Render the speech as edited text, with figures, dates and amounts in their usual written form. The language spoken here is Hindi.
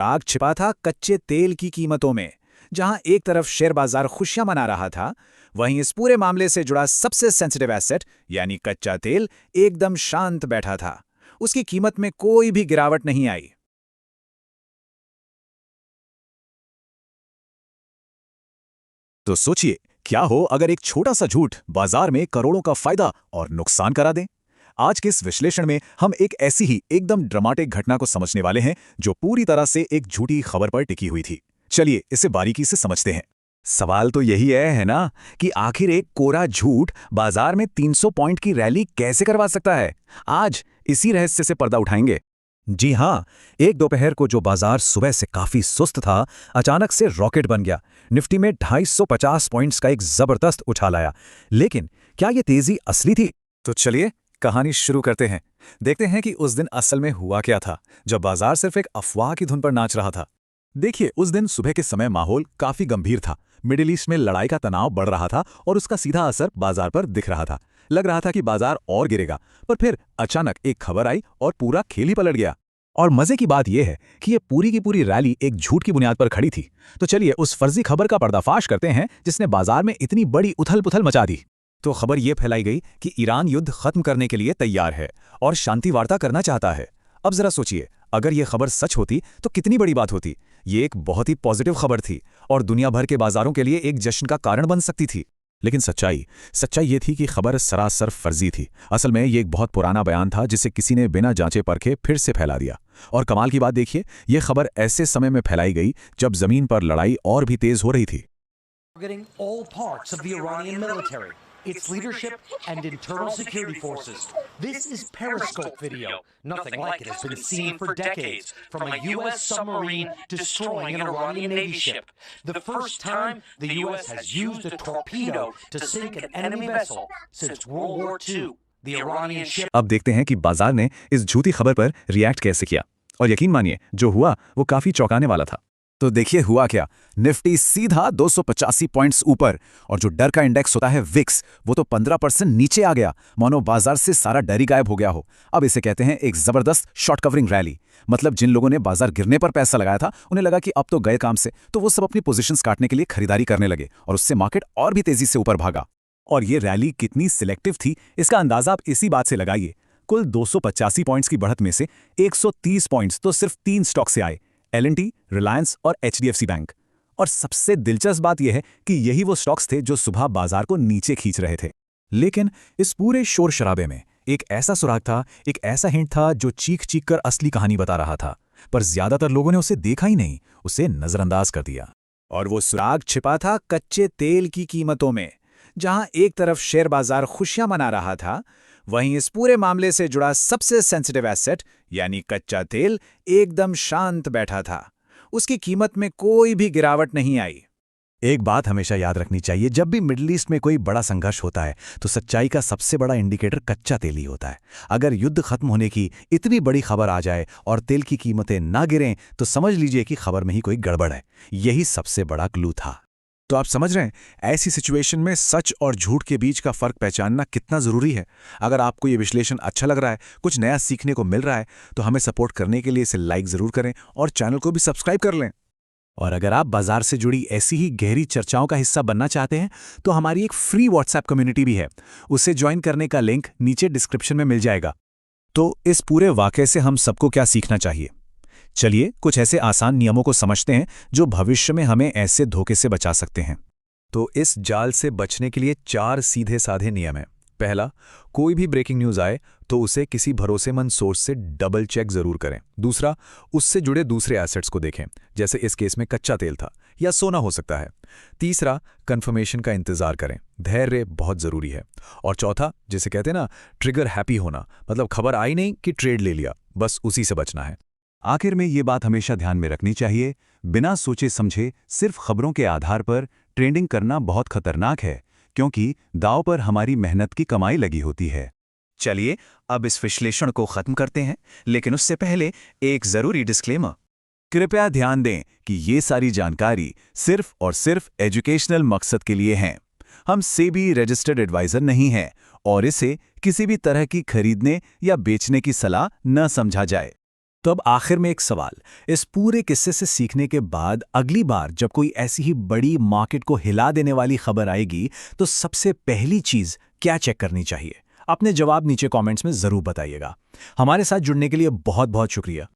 आग छिपा था कच्चे तेल की कीमतों में। जहां एक तरफ शेयर बाजार खुशियां मना रहा था, वहीं इस पूरे मामले से जुड़ा सबसे सेंसिटिव एसेट यानी कच्चा तेल एकदम शांत बैठा था। उसकी कीमत में कोई भी गिरावट नहीं आई। तो सोचिए, क्या हो अगर एक छोटा सा झूठ बाजार में करोड़ों का फायदा और नुकसान करा दे। आज के इस विश्लेषण में हम एक ऐसी ही एकदम ड्रामेटिक घटना को समझने वाले हैं जो पूरी तरह से एक झूठी खबर पर टिकी हुई थी। चलिए इसे बारीकी से समझते हैं। सवाल तो यही है ना, कि आखिर एक कोरा झूठ बाजार में 300 पॉइंट की रैली कैसे करवा सकता है। आज इसी रहस्य से पर्दा उठाएंगे। जी हाँ, एक दोपहर को जो बाजार सुबह से काफी सुस्त था, अचानक से रॉकेट बन गया। निफ्टी में 250 पॉइंट्स का एक जबरदस्त उछाल आया। लेकिन क्या ये तेजी असली थी? तो चलिए कहानी शुरू करते हैं। देखते हैं कि उस दिन असल में हुआ क्या था, जब बाजार सिर्फ एक अफवाह की धुन पर नाच रहा था। देखिए, उस दिन सुबह के समय माहौल काफी गंभीर था। मिडिल ईस्ट में लड़ाई का तनाव बढ़ रहा था और उसका सीधा असर बाजार पर दिख रहा था। लग रहा था कि बाजार और गिरेगा, पर फिर अचानक एक खबर आई और पूरा खेल ही पलट गया। और मजे की बात यह है कि ये पूरी की पूरी रैली एक झूठ की बुनियाद पर खड़ी थी। तो चलिए उस फर्जी खबर का पर्दाफाश करते हैं जिसने बाजार में इतनी बड़ी उथल-पुथल मचा दी। तो खबर यह फैलाई गई कि ईरान युद्ध खत्म करने के लिए तैयार है और शांति वार्ता करना चाहता है। अब जरा सोचिए, अगर यह खबर सच होती तो कितनी बड़ी बात होती। ये एक बहुत ही पॉजिटिव खबर थी और दुनिया भर के बाजारों के लिए एक जश्न का कारण बन सकती थी। लेकिन सच्चाई ये थी कि खबर सरासर फर्जी थी। असल में ये एक बहुत पुराना बयान था जिसे किसी ने बिना जांचे परखे फिर से फैला दिया। और कमाल की बात देखिए, ये खबर ऐसे समय में फैलाई गई जब जमीन पर लड़ाई और भी तेज हो रही थी। Targeting all parts of the Iranian military, its leadership and internal security forces. This is Periscope video. Nothing like it has been seen for decades, from a U.S. submarine destroying an Iranian Navy ship. The first time the U.S. has used a torpedo to sink an enemy vessel since World War II. The Iranian ship. अब देखते हैं कि बाजार ने इस झूठी खबर पर रिएक्ट कैसे किया। और यकीन मानिए, जो हुआ वो काफी चौंकाने वाला था। तो देखिए हुआ क्या। निफ्टी सीधा 285 पॉइंट्स ऊपर, और जो डर का इंडेक्स होता है विक्स, वो तो 15% नीचे आ गया। मानो बाजार से सारा डर ही गायब हो गया हो। अब इसे कहते हैं एक जबरदस्त शॉर्ट कवरिंग रैली। मतलब जिन लोगों ने बाजार गिरने पर पैसा लगाया था, उन्हें लगा कि अब तो गए काम से, तो वो सब अपनी पोजीशंस काटने के लिए खरीदारी करने लगे और उससे मार्केट और भी तेजी से ऊपर भागा। और ये रैली कितनी सिलेक्टिव थी, इसका अंदाजा आप इसी बात से लगाइए। कुल 285 पॉइंट्स की बढ़त में से 130 पॉइंट्स तो सिर्फ 3 स्टॉक से आए, L&T, रिलायंस और HDFC बैंक। और सबसे दिलचस्प बात यह है कि यही वो स्टॉक्स थे जो सुबह बाजार को नीचे खींच रहे थे। लेकिन इस पूरे शोर शराबे में एक ऐसा सुराग था, एक ऐसा हिंट था जो चीख चीख कर असली कहानी बता रहा था। पर ज्यादातर लोगों ने उसे देखा ही नहीं, उसे नजरअंदाज कर दिया। और वो सुराग छिपा था कच्चे तेल की कीमतों में। जहां एक तरफ शेयर बाजार खुशियां मना रहा था, वहीं इस पूरे मामले से जुड़ा सबसे सेंसिटिव एसेट यानी कच्चा तेल एकदम शांत बैठा था। उसकी कीमत में कोई भी गिरावट नहीं आई। एक बात हमेशा याद रखनी चाहिए, जब भी मिडिल ईस्ट में कोई बड़ा संघर्ष होता है तो सच्चाई का सबसे बड़ा इंडिकेटर कच्चा तेल ही होता है। अगर युद्ध खत्म होने की इतनी बड़ी खबर आ जाए और तेल की कीमतें ना गिरें, तो समझ लीजिए कि खबर में ही कोई गड़बड़ है। यही सबसे बड़ा क्लू था। तो आप समझ रहे हैं, ऐसी सिचुएशन में सच और झूठ के बीच का फर्क पहचानना कितना जरूरी है। अगर आपको ये विश्लेषण अच्छा लग रहा है, कुछ नया सीखने को मिल रहा है, तो हमें सपोर्ट करने के लिए इसे लाइक जरूर करें और चैनल को भी सब्सक्राइब कर लें। और अगर आप बाजार से जुड़ी ऐसी ही गहरी चर्चाओं का हिस्सा बनना चाहते हैं, तो हमारी एक फ्री व्हाट्सएप कम्युनिटी भी है। उसे ज्वाइन करने का लिंक नीचे डिस्क्रिप्शन में मिल जाएगा। तो इस पूरे वाकये से हम सबको क्या सीखना चाहिए? चलिए कुछ ऐसे आसान नियमों को समझते हैं जो भविष्य में हमें ऐसे धोखे से बचा सकते हैं। तो इस जाल से बचने के लिए 4 सीधे साधे नियम हैं। पहला, कोई भी ब्रेकिंग न्यूज़ आए तो उसे किसी भरोसेमंद सोर्स से डबल चेक जरूर करें। दूसरा, उससे जुड़े दूसरे एसेट्स को देखें, जैसे इस केस में कच्चा तेल था या सोना हो सकता है। तीसरा, कंफर्मेशन का इंतजार करें, धैर्य बहुत जरूरी है। और चौथा, जिसे कहते हैं ना ट्रिगर हैप्पी होना, मतलब खबर आई नहीं कि ट्रेड ले लिया, बस उसी से बचना है। आखिर में ये बात हमेशा ध्यान में रखनी चाहिए, बिना सोचे समझे सिर्फ खबरों के आधार पर ट्रेडिंग करना बहुत खतरनाक है, क्योंकि दांव पर हमारी मेहनत की कमाई लगी होती है। चलिए अब इस विश्लेषण को खत्म करते हैं, लेकिन उससे पहले एक जरूरी डिस्क्लेमर। कृपया ध्यान दें कि ये सारी जानकारी सिर्फ और सिर्फ एजुकेशनल मकसद के लिए हैं। हम सेबी रजिस्टर्ड एडवाइजर नहीं हैं और इसे किसी भी तरह की खरीदने या बेचने की सलाह न समझा जाए। तो अब आखिर में एक सवाल, इस पूरे किस्से से सीखने के बाद अगली बार जब कोई ऐसी ही बड़ी मार्केट को हिला देने वाली खबर आएगी तो सबसे पहली चीज क्या चेक करनी चाहिए? अपने जवाब नीचे कमेंट्स में जरूर बताइएगा। हमारे साथ जुड़ने के लिए बहुत बहुत शुक्रिया।